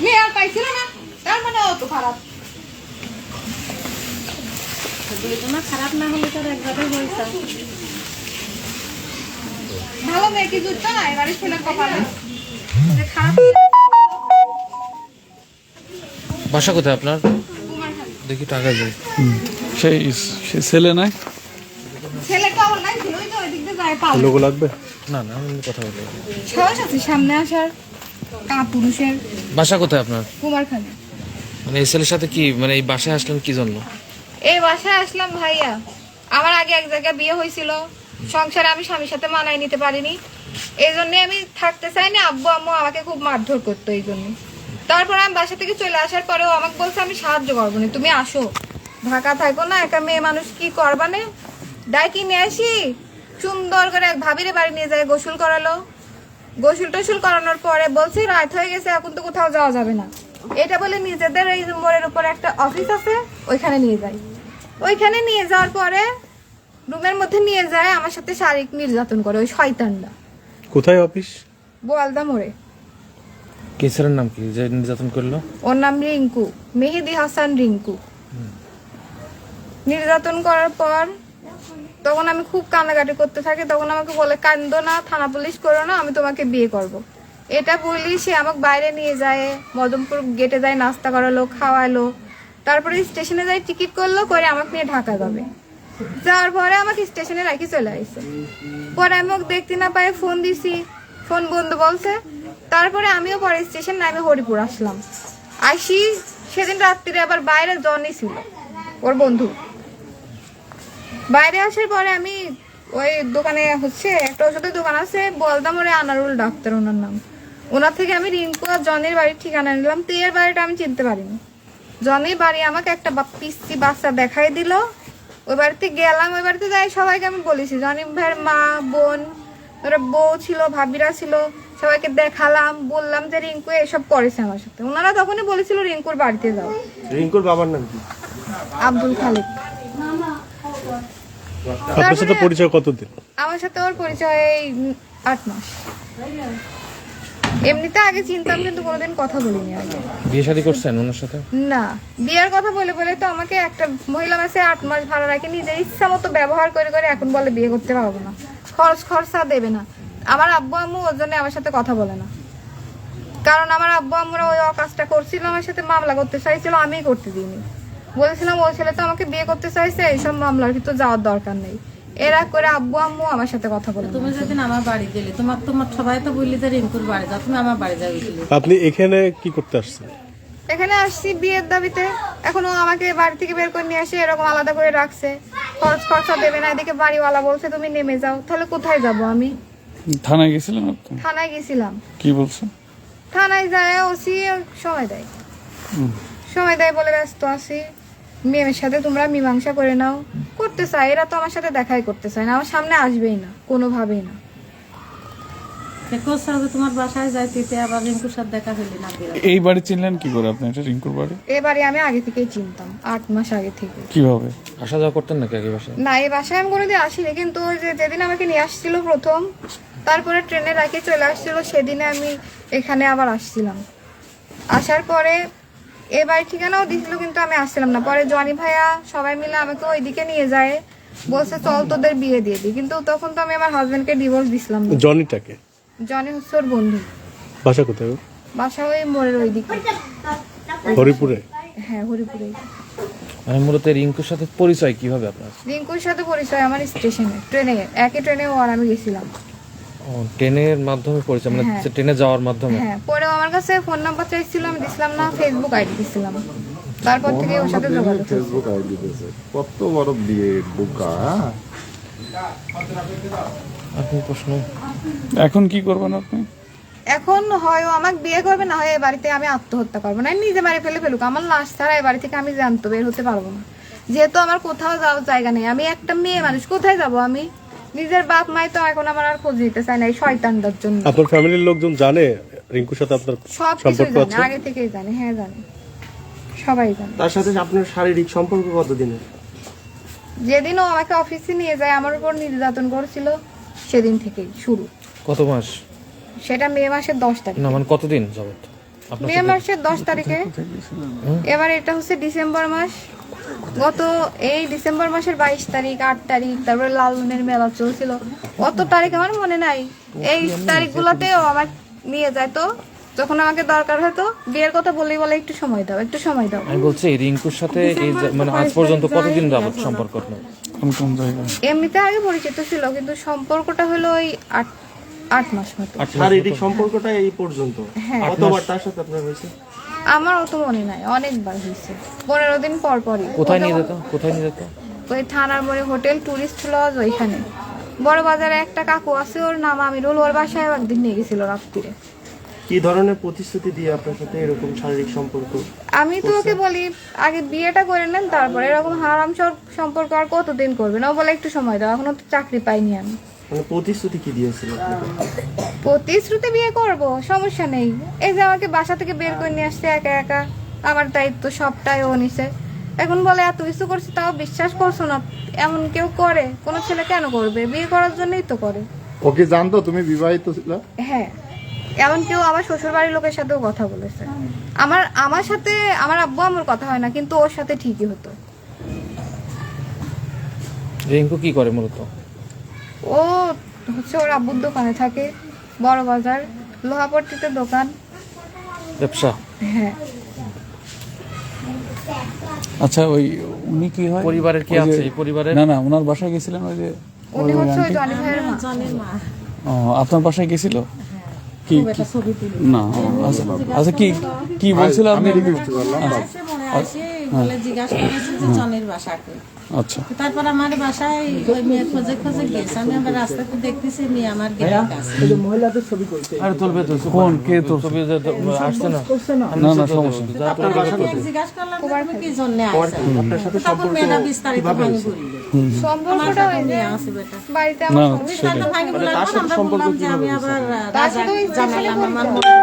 মেয়ে আর পাইছিল না, তার মানে অত খারাপ। তোমার খারাপ না হলে তো একবারে বলছো ভালো মেয়ে কি জুটতো না এবারে ছেলে কপালে খারাপ। বাসা কোথায় আপনার? দেখি টাকা যাই। সেই ছেলে নাই, ছেলে তো আমার নাই ছিল, ওই তো ওই দিক দিয়ে যায় পালো। লোগো লাগবে না না, আমি কথা বলি। সাহস আছে সামনে আসার পুরুষের। বাসা কোথায় আপনার? কুমারখালী। মানে এই ছেলের সাথে কি, মানে এই বাসায় আসলেন কি জন্য? এই বাসায় আসলাম ভাইয়া, আমার আগে এক জায়গায় বিয়ে হয়েছিল, সংসারে আমি স্বামীর সাথে মানায় নিতে পারিনি, এই জন্য আমি থাকতে চাইনি। আব্বু আম্মু আমাকে খুব মারধর করতো এই জন্য। তারপর আমি বাসা থেকে চলে আসার পরেও আমাকে বলছে আমি সাহায্য করবো না, তুমি আসো, ঢাকা থাকো না, একা মেয়ে মানুষ কি করবা না। ডাইকি নিয়ে আসি, সুন্দর করে এক ভাবিরে বাড়ি নিয়ে যায়, গোসল করালো। গোসল টোসল করানোর পরে বলছে রাত হয়ে গেছে, এখন তো কোথাও যাওয়া যাবে না। এটা বলে নিজেদের এই মোড়ের উপর একটা অফিস আছে, ওইখানে নিয়ে যায়। ওইখানে নিয়ে যাওয়ার পরে রুমের মধ্যে নিয়ে যায়, আমার সাথে শারীরিক নির্যাতন করে ওই শয়তানটা। কোথায় অফিস? বোয়ালদা মোড়ে। কি ছেলের নাম কি যে নির্যাতন করলো? ওর নাম রিঙ্কু, মেহেদি হাসান রিঙ্কু। নির্যাতন করার পর তখন আমি খুব কান্নাকাটি করতে থাকি, তখন আমাকে বলে কান্দো না, থানা পুলিশ করো না, আমি তোমাকে বিয়ে করব। এটা বলি সে আমাকে বাইরে নিয়ে যায়, মদমপুর গেটে যায়, নাস্তা করালো, খাওয়ালো, তারপরে স্টেশনে যাই টিকিট করলো, করে আমাকে নিয়ে ঢাকা যাবে। যাওয়ার পরে আমাকে স্টেশনে রাখি চলে আসছে। পরে আমি ওকে দেখতে না পাই, ফোন দিছি, ফোন বন্ধ বলছে। তারপরে আমিও পরে স্টেশন নামে হরিপুর আসলাম। আসি সেদিন রাত্রিরে আবার বাইরে জনি ছিল ওর বন্ধু। বাইরে আসার পরে আমি ওই দোকানে হচ্ছে একটা ওষুধের দোকান আছে বলদাম, ওরে আনারুল ডাক্তার ওনার নাম। ওনার থেকে আমি রিঙ্কু আর জনির বাড়ির ঠিকানা নিলাম। তো এর বাড়িটা আমি চিনতে পারিনি। জনির বাড়ি আমাকে একটা পিসি বাচ্চা দেখাই দিল। ওই বাড়িতে গেলাম, ওই বাড়িতে যাই সবাইকে আমি বলেছি, জনি ভাইয়ের মা বোন, ওরা বউ ছিল, ভাবিরা ছিল, সবাইকে দেখালাম, বললাম যে রিঙ্কু এসব করেছে আমার সাথে। ওনারা তখনই বলেছিল রিঙ্কুর বাড়িতে যাও। রিঙ্কুর বাবার নাম কি? আব্দুল খালিক। আপনার সাথে পরিচয় কতদিন? আমার সাথে ওর পরিচয় 8 মাস। এমনিতে আগে চিনতাম কিন্তু কোনোদিন কথা বলিনি আগে। বিয়ে শাদী করছেন ওনার সাথে? না, বিয়ের কথা বলে বলে তো আমাকে একটা মহিলা মাসে 8 মাস ভাড়া রাখে, নিজের ইচ্ছা মতো ব্যবহার করে করে এখন বলে বিয়ে করতে পারবো না, খরচা দেবে না। আমার আব্বু আম্মু ওর জন্য আমার সাথে কথা বলে না, কারণ আমার আব্বু আম্মুরা ওই অকাজটা করছিল, আমার সাথে মামলা করতে চাইছিল, আমিই করতে দিইনি। বলেছিলাম ওই ছেলে তো আমাকে বিয়ে করতে চাইছে, এইসব মামলার কিন্তু যাওয়ার দরকার নেই। এরা করে আব্বু আম্মু আমার সাথে কথা বলে। তুমি যেদিন আমার বাড়ি গেলে তোমার সবাই তো বললি যে রিঙ্কুর বাড়ি যাও, তুমি আমার বাড়ি যাও গেছিলে। আপনি এখানে কি করতে আসছেন? এখানে আসছি বিয়ের দাবিতে। এখনো আমাকে বাড়ি থেকে বের করে নিয়ে আসে, এরকম আলাদা করে রাখছে, খরচা দেবে না। এদিকে বাড়িওয়ালা বলছে তুমি নেমে যাও, তাহলে কোথায় যাব আমি? থানায় গেছিলেন আপনি? থানায় গেছিলাম। কি বলছেন? থানায় যায় ওসি সময় দেয় বলে ব্যস্ত আছি, মেয়ের সাথে তোমরা মীমাংসা করে নাও। করতে চাই, এরা তো আমার সাথে দেখাই করতে চায় না, আমার সামনে আসবেই না, কোনোভাবেই না। তোমার বাসায় যাইতে আবার রিঙ্কুর সাথে দেখা হইলি না? এই বাড়ি চিনলেন কি করে আপনি? এটা রিঙ্কুর বাড়ি? এবারে আমি আগে থেকেই চিনতাম, 8 মাস আগে থেকে। কিভাবে আসা যাওয়া করতেন নাকি আগে বাসায়? না, এই বাসায় আমি কোনোদিন আসিনি, কিন্তু ওই যে যেদিন আমাকে নিয়ে আসছিল প্রথম, তারপরে ট্রেনে রাখি চলে আসছিল, সেদিনে আমি এখানে আবার আসছিলাম। আসার পরে এ বাড়ি ঠিকানাও দিছিল, কিন্তু আমি আসছিলাম না। পরে জনি ভাইয়া সবাই মিলে আমাকে ওইদিকে নিয়ে যায়, বলছে চল তোদের বিয়ে দিয়ে দিই, কিন্তু তখন তো আমি আমার হাজবেন্ডকে ডিভোর্স দিছিলাম না। জনিটাকে? জনি হচ্ছে ওর বন্ধু। বাসা কোথায়? বাসা ওই মোড়ের ওইদিকে। হরিপুরে? হ্যাঁ, হরিপুরে। মানে মূলত রিঙ্কুর সাথে পরিচয় কিভাবে আপনার? রিঙ্কুর সাথে পরিচয় আমার স্টেশনে, ট্রেনে, একই ট্রেনে ও আর আমি গেছিলাম। ও, ট্রেনের মাধ্যমে পরিচয়, মানে হ্যাঁ। ট্রেনে যাওয়ার মাধ্যমে? হ্যাঁ, পরে আমার কাছে ফোন নাম্বার চাইছিল, আমি দিছিলাম না, ফেসবুক আইডি দিছিলাম। তারপর থেকে ওর সাথে যোগাযোগ হয়েছে। ফেসবুক আইডি দিয়েছে। কত বড় বিয়ে বোকা! আপনি প্রশ্ন এখন কি করবেন আপনি? এখন হয় ও আমাকে বিয়ে করবে, না হয় এই বাড়িতে আমি আত্মহত্যা করবো, না নিজে মারি ফেলুক, আমার লাশ ছাড়া এই বাড়ি থেকে আমি জানতো বের হতে পারবো না। যেহেতু আমার কোথাও যাওয়ার জায়গা নেই, আমি একটা মেয়ে মানুষ, কোথায় যাব আমি? নিজের বাপ মাই তো এখন আমার আর খোঁজ নিতে চায় না এই শয়তানটার জন্য। আপনার ফ্যামিলির লোকজন জানে রিঙ্কুর সাথে আপনার সব কিছু সম্পর্ক জানে, আছে? আগে থেকেই জানে। হ্যাঁ, জানে, সবাই জানে। তার সাথে আপনার শারীরিক সম্পর্ক কতদিনের? যেদিন ও আমাকে অফিসে নিয়ে যায়, আমার উপর নির্যাতন করেছিল, সেদিন থেকেই শুরু। কত মাস? সেটা মে মাসের 10 তারিখ। না মানে কতদিন যাবত? মে মাসের 10 তারিখে। এবার এটা হচ্ছে ডিসেম্বর মাস, গত এই ডিসেম্বর মাসের 22 তারিখ, 8 তারিখ, তারপরে লালনের মেলা চলছিল, কত তারিখ আমার মনে নাই। এই তারিখগুলোতেও আমার নিয়ে যায়, তো যখন আমাকে দরকার হতো বিয়ের কথা বলেই বলে একটু সময় দাও, একটু সময় দাও। আমি বলছি রিঙ্কুর সাথে এই মানে আজ পর্যন্ত কতদিন যাবত সম্পর্ক আপনার? এমনিতে আগে পরিচিত ছিল, কিন্তু সম্পর্কটা হলো ওই 8 মাস মতো। শারীরিক সম্পর্কটা এই পর্যন্ত হ্যাঁ। কতবার তার সাথে আপনার হয়েছে? আমার অত মনে নাই, অনেকবার হয়েছে, 15 দিন পর পরই। কোথায় নিয়ে যেত? কোথায় নিয়ে যেত? ওই থানার মোড়ে হোটেল টুরিস্ট লজ, ওইখানে বড় বাজারে একটা কাকু আছে, ওর নাম আমিরুল, ওর বাসায় একদিন নিয়ে গেছিল রাত্রিরে। কি ধরনের প্রতিশ্রুতি দিয়ে আপনার সাথে এরকম শারীরিক সম্পর্ক? আমি তো ওকে বলি আগে বিয়েটা করে নেন, তারপরে এরকম হারাম সম্পর্ক আর কতদিন করবেন। ও বলে একটু সময় দাও, এখনো তো চাকরি পাইনি আমি। মানে প্রতিশ্রুতি কি দিয়েছিল আপনাকে? প্রতিশ্রুতি বিয়ে করব, সমস্যা নেই। এই যে আমাকে বাসা থেকে বের করে নিয়ে আসছে একা একা, আমার দায়িত্ব সবটাই ও নিছে। এখন বলে এত কিছু করছি তাও বিশ্বাস করছো না। এমন কেউ করে? কোনো ছেলে কেন করবে? বিয়ে করার জন্যই তো করে। ওকে জানতো তুমি বিবাহিত ছিল? হ্যাঁ, এমন কেউ আমার শ্বশুর বাড়ির লোকের সাথেও কথা বলেছে। আমার সাথে আমার আব্বু আমার কথা হয় না, কিন্তু ওর সাথে ঠিকই হতো। রিঙ্কু কি করে মূলত? ও হচ্ছে ওর আব্বুর দোকানে থাকে, বড় বাজার, লোহাপট্টিতে দোকান। ব্যবসা? হ্যাঁ। আচ্ছা, ওই উনি কি হয়? পরিবারের কি আছে এই পরিবারে? না না, ওনার বাসায় গেছিলেন ওই যে উনি হচ্ছে ওই জনি ভাইয়ের মা। জনের মা ও, আপনার বাসায় গেছিল কি? খুব একটা ছবি তুলি না, আচ্ছা আচ্ছা, কি কি বলছিল আপনি? আসে মনে আসে বলে জিজ্ঞাসা করেছে যে জনের বাসা কই। আচ্ছা, তারপর আমার বাসায় ওই মেয়ে খোঁজে খোঁজে গেছে, আমি আবার রাস্তাতে দেখতেছি মেয়ে আমার গেটের কাছে। আরে তুলবে তো কোন কে তো? ছবি যে আসছে না? না না, সমস্যা নেই। মেয়ে জিজ্ঞাসা করলাম যে তুমি কি জন্য আইছো, তখন মেয়েটা বিস্তারিত ভাঙি বলল সম্পর্কটা ওই যে মেয়ে আছে বেটা বাড়িতে আমার না, সমস্যা। বিস্তারিত ভাঙি বলার পর আমরা বললাম যে আমি আবার রাজা জানালাম আমার মনে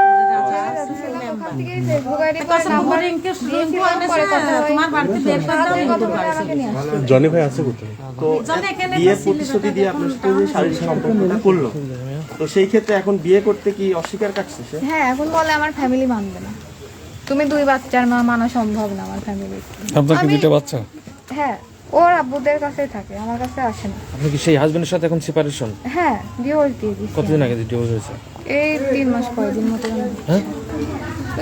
ওখান থেকেই ফেসবুক আইডি করে কাছে নাম্বার রিঙ্কু দিয়েছিলাম, পরে কথা হয়। তোমার বাড়িতে বের করে দাও রিঙ্কুর বাড়ি আমাকে নিয়ে আসে। জনি ভাই আছে কোথায়? তো জনে এখানে বিয়ের প্রতিশ্রুতি দিয়ে আপনার সাথে যে শারীরিক সম্পর্কটা করলো, তো সেই ক্ষেত্রে এখন বিয়ে করতে কি অস্বীকার কাটছে সে? হ্যাঁ, এখন বলে আমার ফ্যামিলি মানবে না, তুমি 2 বাচ্চার মা, মানা সম্ভব না আমার ফ্যামিলি। আপনার কি দুইটা বাচ্চা? হ্যাঁ, ওর আব্বুদের কাছেই থাকে, আমার কাছে আসে না। আপনি কি সেই হাজবেন্ডের সাথে এখন সেপারেশন? হ্যাঁ, ডিভোর্স দিয়ে দিচ্ছি। কতদিন আগে ডিভোর্স হয়েছে? এই 3 মাস 5 দিন মতো হবে। হ্যাঁ?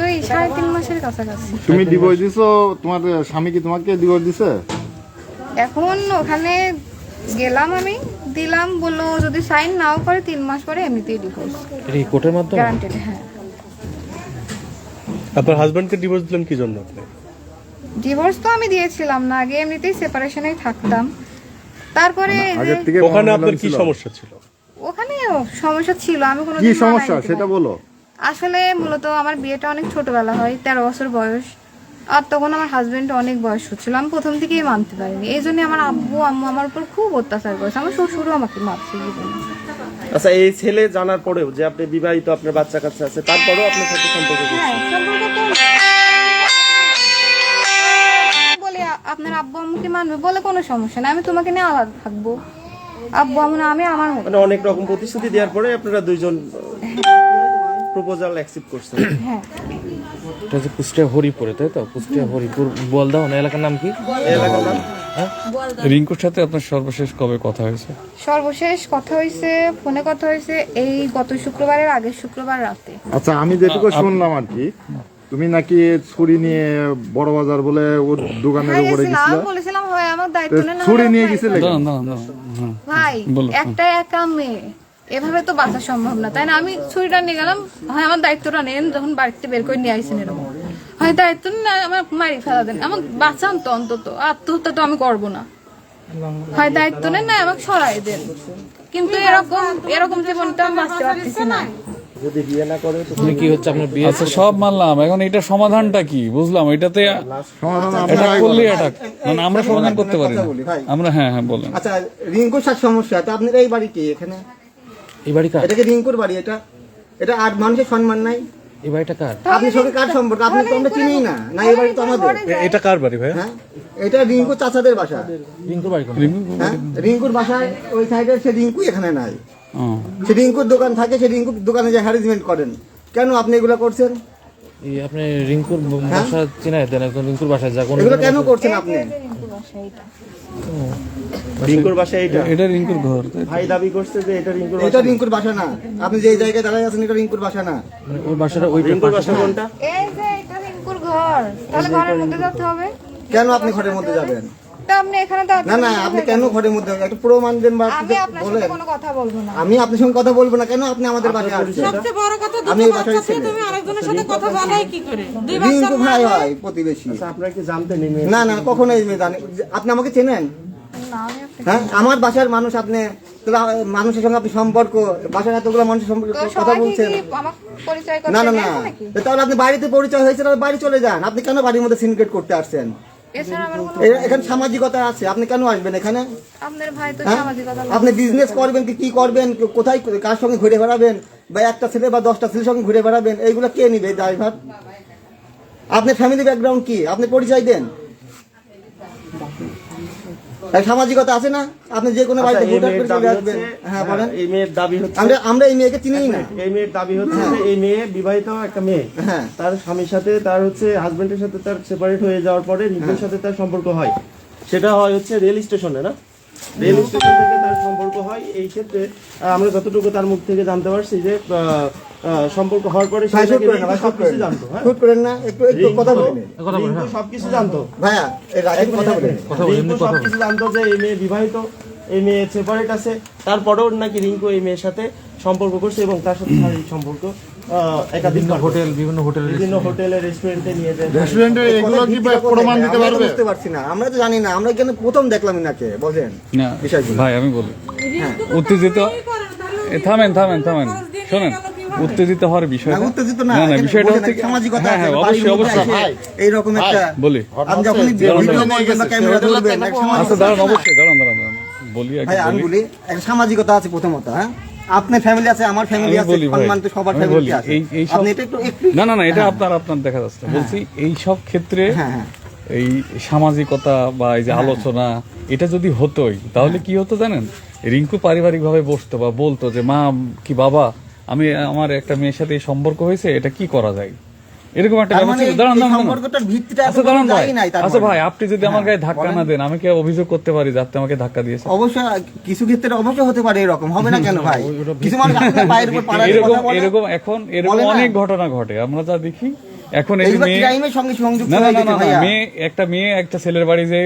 ওই 3.5 মাসের কাছাকাছি। তুমি ডিভোর্স দিছো? তোমার স্বামী কি তোমাকে ডিভোর্স দিছে? এখন ওখানে গেলাম, আমি দিলাম, বললো যদি সাইন নাও করে 3 মাস পরে এমনিতেই ডিভোর্স এটা কি কোর্টের মাধ্যমে? গ্যারান্টেড। হ্যাঁ, আপনার হাজবেন্ডকে ডিভোর্স দিলেন কি জন্য আপনি? ডিভোর্স তো আমি দিয়েছিলাম না, আগে এমনিতেই সেপারেশনেই থাকতাম। তারপরে এই যে আগের থেকে ওখানে মনোমালিন্য আপনার কি ছিল? হ্যাঁ। সমস্যা ছিল? ওখানে সমস্যা ছিল, আমি কোনো কি সমস্যা সেটা বলো। আসলে মূলত আমার বিয়েটা অনেক ছোটবেলা হয়, 13 বছর বয়স, আর তখন আমার হাজবেন্ড অনেক বয়স হচ্ছিল। আমি প্রথম থেকেই মানতে পারিনি, এই জন্য আমার আব্বু আম্মু আমার উপর খুব অত্যাচার করেছে, আমার শ্বশুরও আমাকে মারছে জীবনে। আচ্ছা, এই ছেলে জানার পরেও যে আপনি বিবাহিত, আপনার বাচ্চা কাচ্চা আছে, তারপরেও আপনার সাথে সম্পর্ক করছে? হ্যাঁ, সম্পর্ক তো বলে আপনার আব্বু আম্মুকে মানবে বলে কোনো সমস্যা না, আমি তোমাকে নিয়ে আলাদা থাকবো, আব্বু আম্মু না, আমি আমার মতো। মানে অনেক রকম প্রতিশ্রুতি দেওয়ার পরে আপনারা দুইজন প্রপোজাল অ্যাকসেপ্ট করছেন? হ্যাঁ, এটা হচ্ছে কুষ্টিয়া হরিপুরে, তাই তো? কুষ্টিয়া হরিপুর বলদাও না, এলাকার নাম কি? এই এলাকার নাম? রিঙ্কুর সাথে আপনার সর্বশেষ কবে কথা হয়েছে? সর্বশেষ কথা হয়েছে, ফোনে কথা হয়েছে এই গত শুক্রবারের আগের শুক্রবার রাতে। আচ্ছা, আমি যেটুকু শুনলাম আর কি, তুমি নাকি ছুরি নিয়ে বড় বাজার বলে ওর দোকানের হ্যাঁ, উপরে গেছিলাম, গেছিলে? বলেছিলাম হয় আমার দায়িত্ব নেন, ছুরি নিয়ে গেছিলে? দাঁড়ান দাঁড়ান দাঁড়ান, হ্যাঁ। ভাই বলো। একটা একা মেয়ে, এভাবে তো বাঁচা সম্ভব না, তাই না? আমি ছুরিটা নিয়ে গেলাম, হয় আমার দায়িত্বটা নেন, যখন বাড়িতে বের করে নিয়ে আইসেন এরকম, হয় দায়িত্ব না আমার মারি ফেলা দেন, আমাকে বাঁচান তো অন্তত, আত্মহত্যা তো আমি করবো না, হয় দায়িত্ব নেন না আমাকে সরাই দেন। কিন্তু এরকম জীবনটা আমি বাঁচতে পারতেছি না। যদি বিয়ে না করে তো আপনি কি হচ্ছে আপনার বিয়ে? আচ্ছা, সব মানলাম, এখন এটা সমাধানটা কি বুঝলাম, এটাতে সমাধান এটা আমরা করলে এটা মানে আমরা সমাধান করতে পারি না আমরা। হ্যাঁ হ্যাঁ, বলেন। আচ্ছা, রিঙ্কুর সাথে সমস্যা, তো আপনার এই বাড়ি কি এখানে? এই বাড়ি কার? এটা কি রিঙ্কুর বাড়ি? এটা এটা আর মানুষের সম্মান নাই? এই বাড়িটা কার? আপনি সঙ্গে কার সম্পর্ক? আপনি তো আমরা চিনি না, না এই বাড়ি তো আমাদের। এটা কার বাড়ি ভাই? হ্যাঁ, এটা রিঙ্কুর চাচাদের বাসা। রিঙ্কুর বাড়ি কোন? হ্যাঁ, রিঙ্কুর বাসায় ওই সাইডে, সে রিঙ্কু এখানে নাই, ও, সে রিঙ্কুর দোকান থাকে, সে রিঙ্কুর দোকানে যে হ্যারাসমেন্ট করেন। কেন আপনি এগুলো করছেন? এই আপনি রিঙ্কুর বাসা চিনাই দেন, একজন রিঙ্কুর বাসায় যা কোন এগুলো কেন করছেন আপনি? রিঙ্কুর বাসা এটা। রিঙ্কুর বাসা এইটা এটা রিঙ্কুর ঘর তাই তো? ভাই দাবি করছে যে এটা রিঙ্কুর এটা বাসা। রিঙ্কুর বাসা না, আপনি যে জায়গায় দাঁড়ায় আছেন এটা রিঙ্কুর বাসা না। মানে ওই বাসাটা ওইটা রিঙ্কুর বাসা কোনটা? এই যে এটা রিঙ্কুর ঘর, তাহলে ঘরের মধ্যে যেতে হবে। কেন আপনি ঘরের মধ্যে যাবেন? তা আপনি এখানে তো না না, আপনি কেন ঘরের মধ্যে যাবেন? একটা প্রমাণ দেন বা আমি আপনার সাথে বলেন। কোনো কথা বলবো না। আমি আপনার সঙ্গে কথা বলবো না, কেন আপনি আমাদের বাসায় আসছেন? সবচেয়ে বড় কথা, আমি দুটো এই বাসায় বাচ্চা ছেলে, ছেলে। তুমি আরেকজনের সাথে কথা বলাই কি করে? দুই রিঙ্কু বাচ্চার মা ভাই হয়ে- হয় প্রতিবেশী। আচ্ছা, আপনারা কি জানতেন এই মেয়ে? না না, কখনো এই মেয়ে জানি। আপনি আমাকে চেনেন? না, আমি আপনাকে- হ্যাঁ, আমার বাসার মানুষ আপনি, তাহলে মানুষের সঙ্গে আপনি সম্পর্ক, বাসার এতগুলো মানুষের সম্পর্কে তো কথা সবাই কি বলছেন। আমার পরিচয় করতে না না না, গেছে নাকি? তাহলে আপনি বাড়িতে পরিচয় হয়েছে, তাহলে বাড়ি চলে যান। আপনি কেন বাড়ির মধ্যে সিনক্রেট করতে আসছেন? এছাড়া আমার কোনো এখানে সামাজিকতা আছে, আপনি কেন আসবেন এখানে? আপনার ভাই তো হ্যাঁ? সামাজিকতা লোক। আপনি বিজনেস করবেন কি করবেন, কোথায় কার সঙ্গে ঘুরে বেড়াবেন, বা একটা ছেলে বা 10টা ছেলের সঙ্গে ঘুরে বেড়াবেন, এইগুলো কে নিবে ড্রাইভার? আপনার ফ্যামিলি ব্যাকগ্রাউন্ড কি, আপনি পরিচয় দেন। এই সামাজিকতা আছে না, আপনি যে কোনো আচ্ছা, বাড়িতে এই ভোটার মেয়ের করে দাবি চলে হচ্ছে, আসবেন। হ্যাঁ বলেন। এই মেয়ের দাবি হচ্ছে, আমরা এই মেয়েকে চিনি না। এই মেয়ের দাবি হচ্ছে যে এই মেয়ে বিবাহিত একটা মেয়ে, হ্যাঁ। তার স্বামীর সাথে, তার হচ্ছে হাজবেন্ডের সাথে তার সেপারেট হয়ে যাওয়ার পরে রিঙ্কুর সাথে তার সম্পর্ক হয়। সেটা হয় হচ্ছে রেল স্টেশনে, না? রেল স্টেশন থেকে তার সম্পর্ক হয়। এই ক্ষেত্রে আমরা যতটুকু তার মুখ থেকে জানতে পারছি যে সম্পর্ক হওয়ার পরে সে ভাই শুট নাকি করেন না, ভাই রিঙ্কু শুট করেন সবকিছু না, জানতো। হ্যাঁ, শুট করেন না, একটু কথা বলেন। রিঙ্কু সবকিছু জানতো। ভাইয়া এই রাখেন, কথা বলেন। রিঙ্কু সবকিছু জানতো যে এই মেয়ে বিবাহিত, এই মেয়ে সেপারেট আছে। তারপরেও নাকি রিঙ্কু এই মেয়ের সাথে সম্পর্ক করছে এবং তার সাথে শারীরিক সম্পর্ক একাধিক হোটেল, বিভিন্ন হোটেল, বিভিন্ন হোটেলে, রেস্টুরেন্টে নিয়ে যায়। রেস্টুরেন্টে এগুলো কি প্রমাণ দিতে আমরা তো পারবে? বুঝতে পারছি না, আমরা তো জানি না, আমরা এখানে প্রথম দেখলাম নাকে, বলেন না বিষয়গুলো। ভাই আমি বলি রিঙ্কু তো উত্তেজিত এই করে, তাহলে থামেন থামেন থামেন খরচ দিয়ে নিয়ে শোনেন, গেল কিভাবে? উত্তেজিত হওয়ার বিষয় না, উত্তেজিত না, না এখানে বিষয়টা বোঝেন, হচ্ছে সামাজিকতা হ্যাঁ আছে, হ্যাঁ বাড়ির অবশ্যই মধ্যে অবশ্যই এসে এইরকম একটা, বলি আপনি যখনই ভিডিও করবেন বা ক্যামেরা ধরবেন, এক আচ্ছা সামাজিকতা দাঁড়ান আছে না? অবশ্যই দাঁড়ান দাঁড়ান দাঁড়ান। বলি আগে ভাই আমি বলি বলি, একটা সামাজিকতা আছে প্রথমত। হ্যাঁ, আপনার ফ্যামিলি আছে, আমার ফ্যামিলি আমি আছে, বলি ভাই, সম্মান তো সবার আমি ফ্যামিলি বলি, আছে। এই সব- আপনি এটা একটু না না না এটা আপনার আপনার দেখা যাচ্ছে বলছি এই সব ক্ষেত্রে হ্যাঁ হ্যাঁ এই সামাজিকতা বা এই যে আলোচনা এটা যদি হতোই তাহলে কি হতো জানেন, রিঙ্কু পারিবারিক ভাবে বসতো বা বলতো যে মা কি বাবা আমি আমার একটা মেয়ের সাথে এই সম্পর্ক হয়েছে, এটা কি করা যায়, এরকম একটা তার ব্যাপার মানে ছিল। এই দাঁড়ান দাঁড়ান দাঁড়ান। সম্পর্কটার ভিত্তিটা আচ্ছা এখনো দাঁড়ান ভাই, যায়ই নাই তার আচ্ছা মানে। ভাই আপনি যদি আমার গায়ে ধাক্কা না দেন আমি কি অভিযোগ করতে পারি যে আপনি আমাকে ধাক্কা দিয়েছেন? অবশ্যই কিছু ক্ষেত্রে অবশ্যই হতে পারে, এরকম হবে না কেন ভাই? কিছু মানুষ আপনার পায়ের উপর পাড়া দিয়ে এরকম কথা বলে। এরকম এখন এরকম বলে না? অনেক ঘটনা ঘটে আমরা যা দেখি এখন এই যে এইগুলো মেয়ে ক্রাইমের সঙ্গে সংযুক্ত না না হয়ে না গেছে না ভাইয়া। মেয়ে একটা ছেলের বাড়ি যে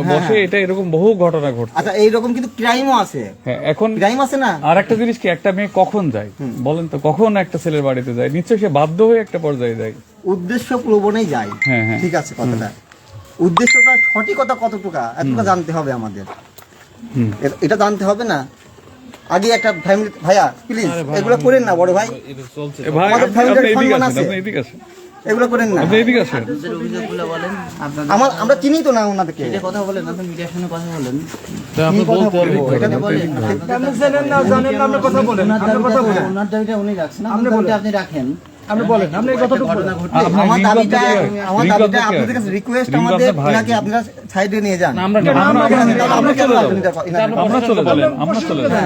বসে এটা এরকম বহু ঘটনা ঘটছে। আচ্ছা, এইরকম কিন্তু ক্রাইমও আছে, হ্যাঁ এখন ক্রাইম আছে না? আর একটা জিনিস কি, একটা মেয়ে কখন যায় বলেন তো, কখন একটা ছেলের বাড়িতে যায়? নিশ্চয়ই সে বাধ্য হয়ে একটা পর্যায়ে যায়। উদ্দেশ্য প্রবণেই যায়। হ্যাঁ, হ্যাঁ। ঠিক আছে কথাটা, উদ্দেশ্যটা সঠিকতা কতটুকু এতটা জানতে হবে আমাদের, এটা জানতে হবে না আগে একটা ফ্যামিলি। ভাইয়া প্লিজ এগুলো করেন না, বড় ভাই, এ ভাই আমাদের আপনি family-র এদিকে সম্মান আসেন, আছে। আপনি এদিকে আসেন, এগুলো করেন না। আপনি এদিকে আসেন। আমরা চিনি তো না ওনাদেরকে। কথা বলেন, আপনি মিডিয়ার সামনে কথা বলেন। কি কথা বলবো এটা তো বলেন। ওনার দাবিটা উনি রাখছেন, আপনার দাবিটা আপনি রাখেন। আমার দাবিটা আপনাদের কাছে রিকোয়েস্ট, আমাদের ওনাকে আপনারা সাইডে নিয়ে যান। আমরা চলে যাবো, আমরা চলে যাবেন, আমরা চলে যাবো।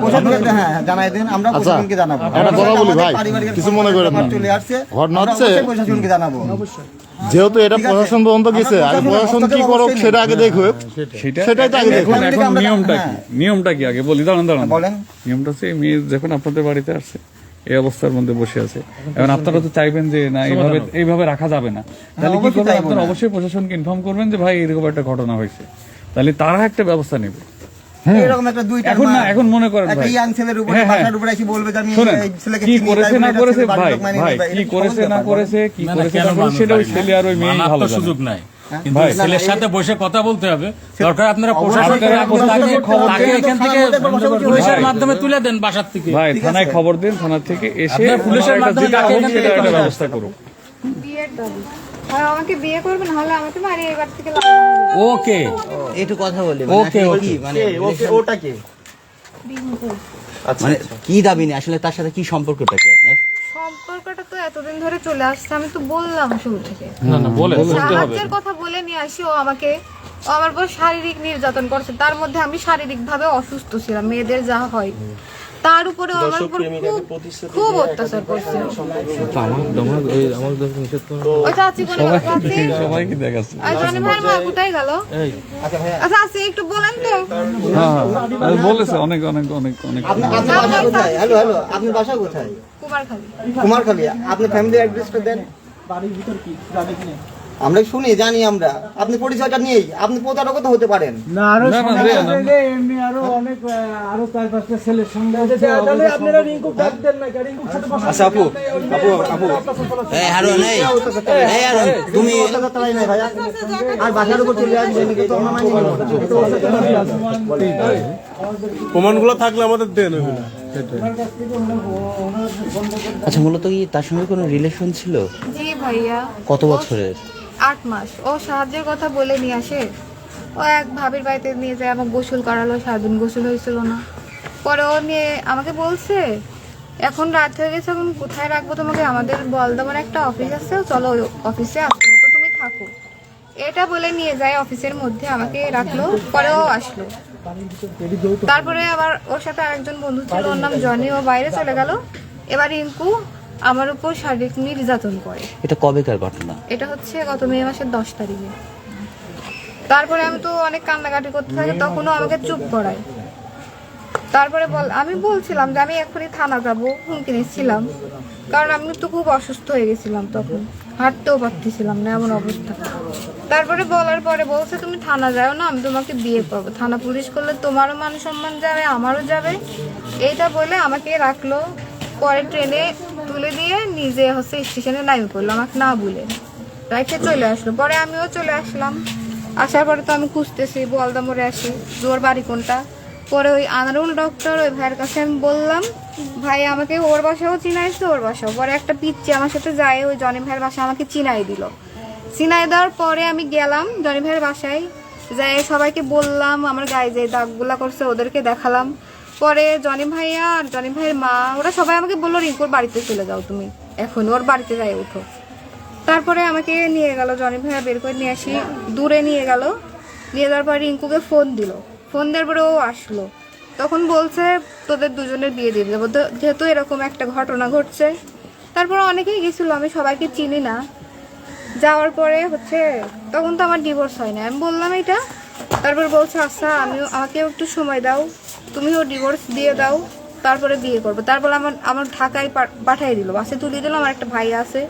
প্রশাসনকে হ্যাঁ জানাই দেন, আমরা প্রশাসনকে জানাবো। একটা কথা বলি ভাই, পারিবারিক কিছু মনে করেন না। চলে আসছে, ঘটনা আমরা হচ্ছে- অবশ্যই প্রশাসনকে জানাবো। যেহেতু এটা ঠিক আছে। প্রশাসন পর্যন্ত গেছে, আমরা আগে প্রশাসন কি হস্তক্ষেপ করুক অবশ্যই সেটা আগে দেখুক, সেটাই তো আগে দেখুক। এখন এখন আমরা- নিয়মটা কি, হ্যাঁ। নিয়মটা কি আগে বলি, দাঁড়ান দাঁড়ান। বলেন। নিয়মটা হচ্ছে এই মেয়ে যখন আপনাদের বাড়িতে আসছে এই অবস্থার মধ্যে বসে আছে, এখন আপনারা তো চাইবেন যে না এইভাবে রাখা যাবে না, তাহলে কি অবশ্যই করবেন? চাইবো আপনারা না। অবশ্যই প্রশাসনকে ইনফর্ম করবেন যে ভাই এরকম একটা ঘটনা হয়েছে, তাহলে তারা একটা ব্যবস্থা নেবে। এরকম একটা দুইটা এখন না, এখন মনে করেন একটা ভাই, ইয়াং ছেলের উপরে হ্যাঁ, হ্যাঁ। বাসার উপরে এসে বলবে যে আমি শোনেন, এই ছেলেকে কি চিনি, করেছে তাই না বলে করেছে ছেলে বাড়ির ভাই, লোক মানিয়ে ভাই নেবে। কি এটা করেছে সহজ না ব্যাপার, করেছে, কি না, করেছে কেন না করেছে সেটা ওই মানবেন? ছেলে আর ওই মেয়ে মানার ভালো তো জানে। সুযোগ নাই, কিন্তু ভাই, ছেলের সাথে বসে কথা বলতে হবে। দরকার আপনারা অবশ্যই প্রশাসনকে প্রশাসনকে খবর তাকে দেন, এখান থেকে থানার মধ্যে বসে পুলিশের ভাই। মাধ্যমে তুলে দেন বাসার থেকে। ভাই থানায় খবর দিন, থানা থেকে এসে আপনার পুলিশের আমার একটা মাধ্যমে যেটা তাকে হোক এখান সেটা থেকে একটা তুলে ব্যবস্থা করুক। বিয়ের দাবি হয়, আমাকে বিয়ে করবেন, হলে আমাকে মারিয়ে এবার থেকে ওকে একটু কথা বলি, ওকে, আসলে ওকে। কি মানে কে? ওটা কে? আচ্ছা মানে কি দাবি নেই আসলে, তার সাথে কি সম্পর্কটা কি আপনার? সম্পর্কটা তো এতদিন ধরে চলে আসছে, আমি তো বললাম শুরু থেকে। না না বলে সাহায্যের কথা বলে নিয়ে আসি, ও আমার উপর শারীরিক নির্যাতন করছে, তার মধ্যে আমি শারীরিক ভাবে অসুস্থ ছিলাম, মেয়েদের যা হয়। তার উপরে আমার দর্শক উপর প্রেমিকাকে প্রতিশ্রুতি খুব দিয়ে অত্যাচার করছে। তো আমার দোষ নিষেধ করো। ওই চাচি করে গেল, চাচি সবাইকে দেখাচ্ছে। আর জনি ভাইয়ের মা কোথায় গেল? আচ্ছা আচ্ছা একটু বলেন তো। হ্যাঁ হ্যাঁ বলেছে অনেক অনেক অনেক অনেক আপনার বাসা কোথায়? হ্যালো হ্যালো, আপনার বাসা কোথায়? কুমারখালী। কুমারখালী। আপনি ফ্যামিলি অ্যাড্রেসটা দেন। আমরা শুনি, জানি আমরা। আপনি পরিচয়টা নিয়েই আপনি প্রতারকতা হতে পারেন। না না আচ্ছা আপু আপু আপু তুমি ভাইয়া আর বাসার উপর চলে আসবেন কিন্তু আমরা মানি না। প্রমাণগুলো থাকলে আমাদের দেন ওইগুলো। আচ্ছা মূলত কি তার সঙ্গে কোনো রিলেশন ছিল? জি ভাইয়া। কত বছরের? 8 মাস। ও সাহায্যের কথা বলে নিয়ে আসে, ও এক ভাবির বাড়িতে নিয়ে যায়, আমাকে গোসল করালো, সারাদিন গোসল হয়েছিল না। পরে ও নিয়ে আমাকে বলছে এখন রাত হয়ে গেছে, এখন কোথায় রাখবো তোমাকে, আমাদের বলদাবার একটা অফিস আছে, চলো ওই অফিসে আসতে মতো তুমি থাকো। এটা বলে নিয়ে যায় অফিসের মধ্যে, আমাকে রাখলো। পরে ও আসলো। তারপরে আবার ওর সাথে আরেকজন বন্ধু ছিল, ওর নাম জনি, ও বাইরে চলে গেল। এবার রিঙ্কু আমার উপর শারীরিক নির্যাতন করে। এটা কবেকার ঘটনা? এটা হচ্ছে গত মে মাসের 10 তারিখে। তারপরে আমি তো অনেক কান্নাকাটি করতে থাকি, তখনও আমাকে চুপ করায়। তারপরে আমি বলছিলাম যে আমি এখনই থানা যাবো, হুমকি দিচ্ছিলাম, কারণ আমি তো খুব অসুস্থ হয়ে গেছিলাম, তখন হাঁটতেও পারতেছিলাম না, এমন অবস্থা। তারপরে বলার পরে বলছে তুমি থানা যাও না, আমি তোমাকে বিয়ে করবো, থানা পুলিশ করলে তোমারও মান সম্মান যাবে, আমারও যাবে। এইটা বলে আমাকে রাখলো। পরে ট্রেনে তুলে দিয়ে নিজে হচ্ছে স্টেশনে নামিয়ে পড়লো, আমাকে না বলে রাইখে চলে আসলো। পরে আমিও চলে আসলাম। আসার পরে তো আমি খুঁজতেছি, বলদা মোড়ে আসি যে ওর বাড়ি কোনটা। পরে ওই আনারুল ডক্টর ওই ভাইয়ের কাছে আমি বললাম, ভাই আমাকে ওর বাসাও চিনাইছে, ওর বাসাও। পরে একটা পিচ্ছি আমার সাথে যায়, ওই জনি ভাইয়ের বাসা আমাকে চিনাই দিল। চিনাই দেওয়ার পরে আমি গেলাম জনি ভাইয়ের বাসায়, যাই সবাইকে বললাম আমার গায়ে যে দাগগুলা করছে ওদেরকে দেখালাম। পরে জনি ভাইয়া আর জনি ভাইয়ের মা ওরা সবাই আমাকে বললো রিঙ্কুর বাড়িতে চলে যাও তুমি, এখন ওর বাড়িতে যাই উঠো। তারপরে আমাকে নিয়ে গেল জনি ভাইয়া, বের করে নিয়ে আসি, দূরে নিয়ে গেল। নিয়ে যাওয়ার পর রিঙ্কুকে ফোন দিল, ফোন দেওয়ার পরে ও আসলো। তখন বলছে তোদের দুজনের বিয়ে দিয়ে দেবো, তো যেহেতু এরকম একটা ঘটনা ঘটছে। তারপরে অনেকেই গেছিলো, আমি সবাইকে চিনি না। যাওয়ার পরে হচ্ছে তখন তো আমার ডিভোর্স হয় না, আমি বললাম এটা। তারপর বলছে আচ্ছা আমাকেও একটু সময় দাও, তুমিও ডিভোর্স দিয়ে দাও, তারপরে বিয়ে করবো। তারপর আমার ঢাকায় পাঠিয়ে দিল, বাসে তুলে দিল। আমার একটা ভাই আছে,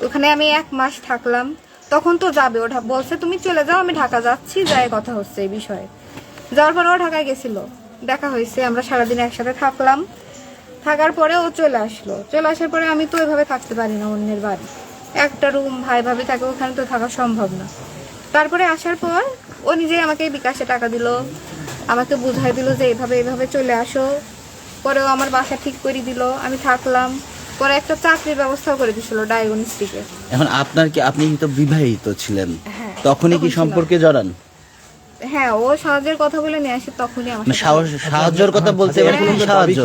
ওখানে আমি 1 মাস থাকলাম। তখন তো যাবে, ওটা বলছে তুমি চলে যাও, আমি ঢাকা যাচ্ছি, যাই কথা হচ্ছে এই বিষয়ে। যাওয়ার পরে ও ঢাকায় গেছিল, দেখা হয়েছে, আমরা সারাদিন একসাথে থাকলাম। থাকার পরে ও চলে আসলো। চলে আসার পরে আমি তো ওইভাবে থাকতে পারি না, অন্যের বাড়ি একটা রুম ভাই ভাবি থাকে, ওখানে তো থাকা সম্ভব না। তারপরে আসার পর ও নিজেই আমাকে বিকাশে টাকা দিল, আমাকে বুঝাই দিল যে এইভাবে এইভাবে চলে আসো। পরে ও আমার বাসা ঠিক করে দিল, আমি থাকলাম। পরে একটা চাকরির ব্যবস্থাও করে দিছিল ডায়াগনস্টিকে। এখন আপনার কি, আপনি তো বিবাহিত ছিলেন, হ্যাঁ, তখনই কি তখন সম্পর্কে জড়ান? হ্যাঁ, ও সাহায্যের কথা বলে নিয়ে আসে, তখনই আমার সাথে সাহায্যের কথা বলতে এবার কোন সাহায্য?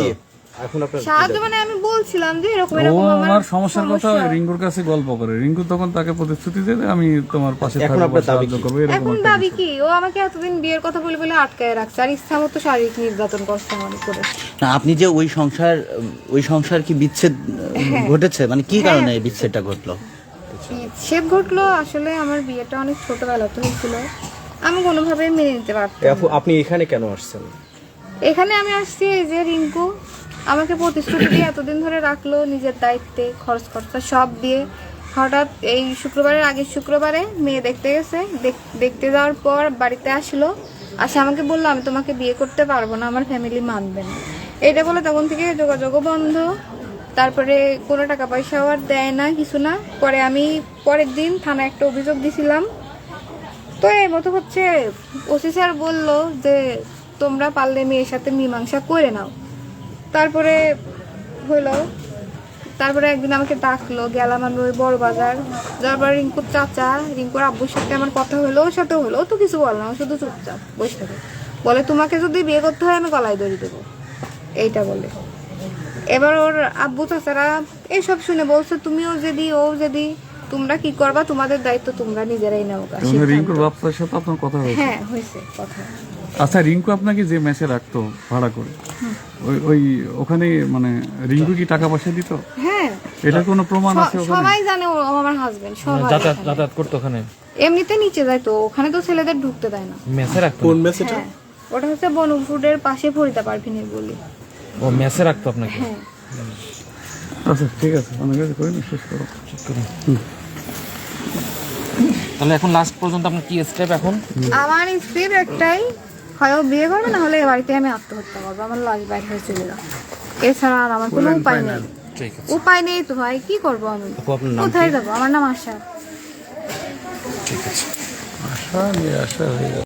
এখন আপনার সাহায্য মানে আমি বলছিলাম যে এরকম ও এরকম আমার সমস্যার কথা রিঙ্কুর কাছে গল্প করে। রিঙ্কু তখন তাকে প্রতিশ্রুতি দেয় যে আমি তোমার পাশে এখন থাকবো, আপনার দাবি সাহায্য কি? করবো, এরকম এখন একটা দাবি বিষয়। কি, ও আমাকে এতদিন বিয়ের কথা বলে বলে আটকায় রাখছে, আর ইচ্ছা মতো শারীরিক নির্যাতন করছে আমার উপরে। না আপনি যে ওই সংসার কি বিচ্ছেদ ঘটেছে, মানে কি কারণে এই বিচ্ছেদটা ঘটলো? বিচ্ছেদ ঘটলো আসলে আমার বিয়েটা অনেক ছোটবেলাতে হয়েছিল, আমি কোনোভাবেই মেনে নিতে পারতাম না। আপু আপনি এখানে কেন আসছেন? এখানে আমি আসছি এই যে রিঙ্কু আমাকে প্রতিশ্রুতি দিয়ে এতদিন ধরে রাখলো, নিজের দায়িত্বে খরচ খরচা সব দিয়ে। হঠাৎ এই শুক্রবারের আগের শুক্রবারে মেয়ে দেখতে গেছে, দেখতে যাওয়ার পর বাড়িতে আসলো, আসে আমাকে বললো আমি তোমাকে বিয়ে করতে পারবো না, আমার ফ্যামিলি মানবে না। এটা বলে তখন থেকে যোগাযোগও বন্ধ। তারপরে কোনো টাকা পয়সাও আর দেয় না, কিছু না। পরে আমি পরের দিন থানায় একটা অভিযোগ দিছিলাম। তো এই মতো হচ্ছে ওসি স্যার বললো যে তোমরা পারলে মেয়ের সাথে মীমাংসা করে নাও। তারপরে হলো, তারপরে একদিন আমাকে ডাকলো, গেলাম আমি ওই বড় বাজার। যাওয়ার পর রিঙ্কুর চাচা, রিঙ্কুর আব্বুর সাথে আমার কথা হলো, ওর সাথে হলো, ও তো কিছু বল না, শুধু চুপচাপ বসে থাকে। বলে তোমাকে যদি বিয়ে করতে হয় আমি গলায় দড়ি দেবো, এইটা বলে। এবার ওর আব্বু চাচারা এইসব শুনে বলছে তুমিও যদি ও যদি তোমরা কি করবা, তোমাদের দায়িত্ব তোমরা নিজেরাই নাও। মানে রিঙ্কুর বাপের সাথে আপনার কথা হয়েছে? হ্যাঁ হয়েছে কথা। আচ্ছা, রিঙ্কু আপনাকে যে মেসে রাখতো ভাড়া করে, ওই ওখানে মানে রিঙ্কু কি টাকা পয়সা দিত? হ্যাঁ, এটা কোনো প্রমাণ আছে ওখানে? সবাই জানে ও আমার হাজবেন্ড, সবাই। যাতায়াত করতো ওখানে? এমনিতে নিচে যায় তো, ওখানে তো ছেলেদের ঢুকতে দেয় না। মেসে রাখতো? কোন মেস এটা? হ্যাঁ, ওটা হচ্ছে বনফুডের পাশে ফরিদা পারভিনের বলি। ও মেসে রাখতো আপনাকে? হ্যাঁ। আচ্ছা ঠিক আছে, অনেক কিছু করি না, শেষ করো। তাহলে এখন লাস্ট পর্যন্ত আপনার কি স্টেপ এখন? আমার স্ত্রীর একটাই, হয় ও বিয়ে করবে, না হলে এ বাড়িতে আমি আত্মহত্যা করবো, আমার লাশ বাইরে হয়ে চলে যাও। এছাড়া আর আমার কোনো উপায় নেই। ঠিক আছে। উপায় নেই তো ভাই, কি করবো আমি? আপনার নাম কোথায় যাবো? আমার নাম আশা। ঠিক আছে। আশা নিয়ে আসা হয়ে গেল।